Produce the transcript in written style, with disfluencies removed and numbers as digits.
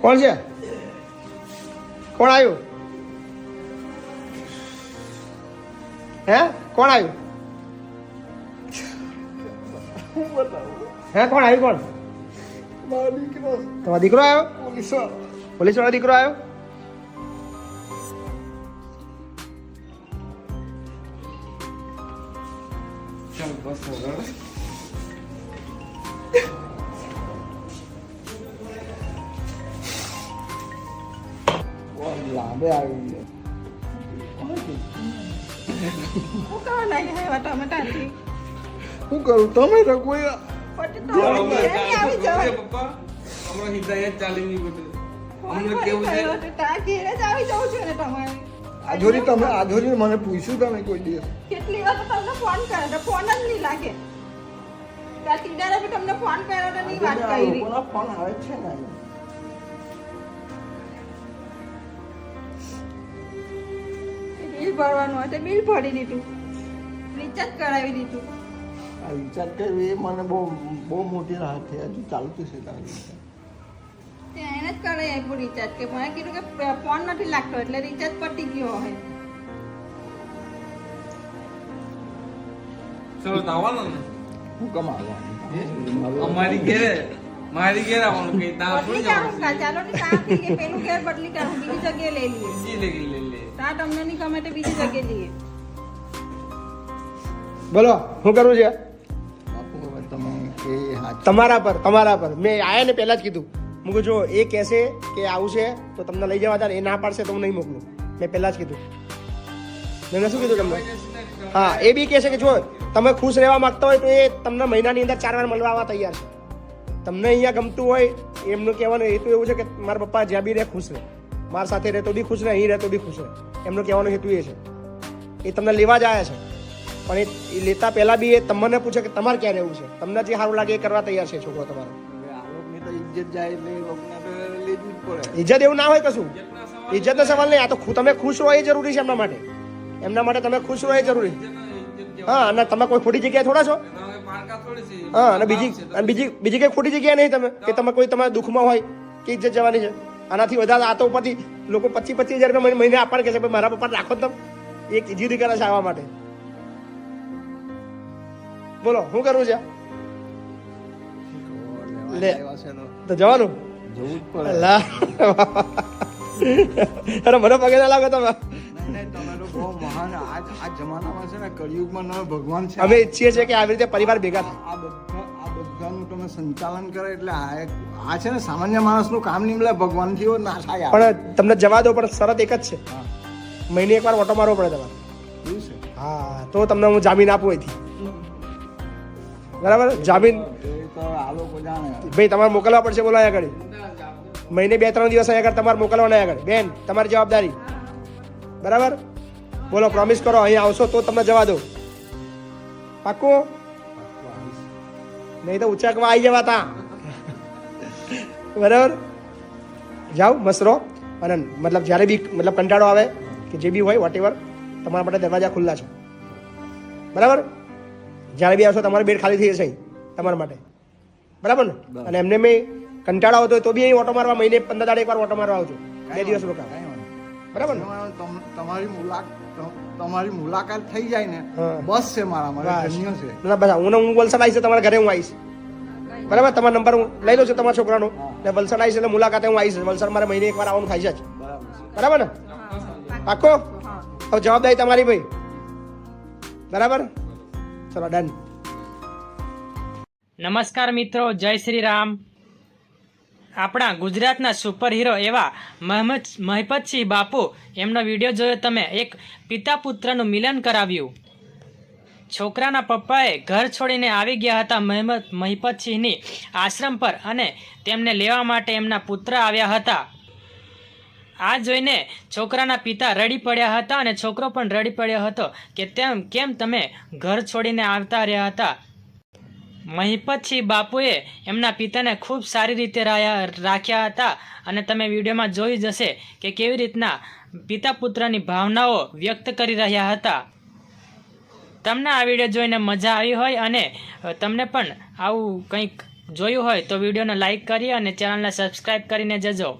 કોણ છે? કોણ આવ્યું? હે કોણ આવ્યું? હે કોણ આવ્યું? કોણ? તમારો દીકરો આવ્યો? પોલીસ વાળો દીકરો આવ્યો? લાંબે આવી શું કરું? તમે તો કોઈ આજોરી તમે આજોરી મને પૂછ્યું તમે કોઈ દિવસ? કેટલી વાર તમને ફોન કર્યો તો ફોન જ નહીં લાગે. તીડારે બી તમને ફોન કર્યો તો નહીં વાત કરી. ફોન આવે છે ને. બિલ ભરવાનું હતું, બિલ ભરી દીધું, રિચાર્જ કરાવી દીધું. આ રિચાર્જ કરવી એ મને બહુ મોટી રાહત થઈ. હજુ ચાલતું છે તારું? એને જ કરાવી આપ્યું રિચાર્જ. કે મને કીધું કે ફોન નથી લાગતો એટલે રિચાર્જ પતી ગયો હોય. ચલો આવવાનું ને હું કમાવાનું મારી ઘેર આવવાનું કે તા બદલી કાઢું કા? ચાલો ને ત્યાંથી કે પેલું ઘેર બદલી કાઢું, બીજી જગ્યાએ લઈ લઈએ. જી લે ત્યાં તમને નહીં ગમે તો બીજી જગ્યાએ જઈએ. બોલો શું કરવું છે? તમારા પર મેં આયા ને પહેલા જ કીધું. હું જો એ કહેશે કે આવું છે તો તમને લઈ જવા હતા, એ ના પાડશે તો હું નહીં મોકલું. મેં પહેલા જ કીધું. મેં શું કીધું તમને? હા, એ બી કહેશે કે જો તમે ખુશ રહેવા માંગતા હોય તો એ તમને મહિનાની અંદર 4 વાર મળવા આવવા તૈયાર છે. તમને અહીંયા ગમતું હોય એમનું કહેવાનું હેતુ એવું છે કે મારા પપ્પા જ્યાં બી રહે ખુશ રહે, મારા સાથે રહે તો બી ખુશ રહે, અહીં રહે તો બી ખુશ રહે. એમનો કહેવાનો હેતુ એ છે. એ તમને લેવા જ આવ્યા છે, પણ એ લેતા પહેલા બી એ તમને પૂછે કે તમારે ક્યાં રહેવું છે. તમને જે સારું લાગે એ કરવા તૈયાર છે છોકરો તમારો. ઇજ્જત એવું ના હોય કશું. ઇજ્જતનો સવાલ નહીં. આ તો તમે ખુશ રહો એ જરૂરી છે એમના માટે. એમના માટે તમે ખુશ રહો એ જરૂરી. હા, અને તમે કોઈ ખોટી જગ્યાએ થોડા છો. હા, અને બીજી કઈ ખોટી જગ્યાએ નહીં તમે કે તમે કોઈ તમારા દુઃખમાં હોય કે ઇજ્જત જવાની છે. આનાથી વધારે આ તો ઉપરથી લોકો 25,000 રૂપિયા મહિને આપવાનું કે છે. મારા પપ્પા રાખો તમે એક જીદ કરે છે આવવા માટે. બોલો શું કરવું છે? લે તો જવાનું. અરે મને પગે ના લાગો તમે. અમે ઈચ્છીએ છીએ કે આવી રીતે પરિવાર ભેગા થાય. આ બધાનું તમે સંચાલન કરે એટલે આ છે ને સામાન્ય માણસનું કામ નહીં મળે. ભગવાન થી ના થાય. પણ તમને જવા દો, પણ શરત એક જ છે, મહિને એકવાર ઓટો મારવો પડે તમારે. હા, તો તમને હું જામીન આપું અહીંથી. બરાબર? જામીન ભાઈ તમારે મોકલવા પડશે. બોલો અહીંયા આગળ મહિને 2-3 દિવસ અહીંયા આગળ તમારે મોકલવાના. આગળ બેન તમારી જવાબદારી. બરાબર? બોલો પ્રોમિસ કરો અહીંયા આવશો તો તમને જવા દો. પાક્કું? નહીં તો ઉચાકમાં આવી જવા તા. બરાબર? જાઓ મસ્ત રહો. અને મતલબ જ્યારે બી મતલબ કંટાળો આવે કે જે બી હોય વોટ એવર, તમારા માટે દરવાજા ખુલ્લા છે. બરાબર? જ્યારે બી આવશો તમારી બેડ ખાલી થઈ જશે તમારા માટે. બરાબર ને? અને એમને મેં કંટાળો આવતો હોય તો બી અહીં ઓટો મારવા મહિને 15 દાડે એકવાર ઓટો મારવા આવજો. 2 દિવસ રોકા. બરાબર ને? તમારી મુલાકાત થઈ જાય ને બસ છે મારા માટે. હું વલસાડ આવીશ, તમારા ઘરે હું આવીશ. બરાબર? તમારો નંબર હું લઈ લઉં છું તમારા છોકરાનો. ને વલસાડ આવીશ એટલે મુલાકાતે હું આવીશ. વલસાડ મારે મહિને એકવાર આવવાનું થાય છે. બરાબર ને? પાક્કો? હવે જવાબદારી તમારી ભાઈ. બરાબર? ચલો ડન. નમસ્કાર મિત્રો, જય શ્રી રામ. આપણા ગુજરાતના સુપર હીરો એવા મહિપતસિંહ બાપુ એમનો વિડીયો જોયો તમે. એક પિતા પુત્રનું મિલન કરાવ્યું. છોકરાના પપ્પાએ ઘર છોડીને આવી ગયા હતા મહિપતસિંહની આશ્રમ પર અને તેમને લેવા માટે એમના પુત્ર આવ્યા હતા. આ જોઈને છોકરાના પિતા રડી પડ્યા હતા અને છોકરો પણ રડી પડ્યો હતો કે કેમ તમે ઘર છોડીને આવતા રહ્યા હતા. મહિપતસિંહ બાપુએ એમના પિતાને ખૂબ સારી રીતે રાખ્યા હતા અને તમે વિડીયોમાં જોઈ જશે કે કેવી રીતના પિતા પુત્રની ભાવનાઓ વ્યક્ત કરી રહ્યા હતા. તમને આ વિડીયો જોઈને મજા આવી હોય અને તમને પણ આવું કંઈક જોયું હોય તો વિડીયોને લાઈક કરી અને ચેનલને સબસ્ક્રાઈબ કરીને જજો.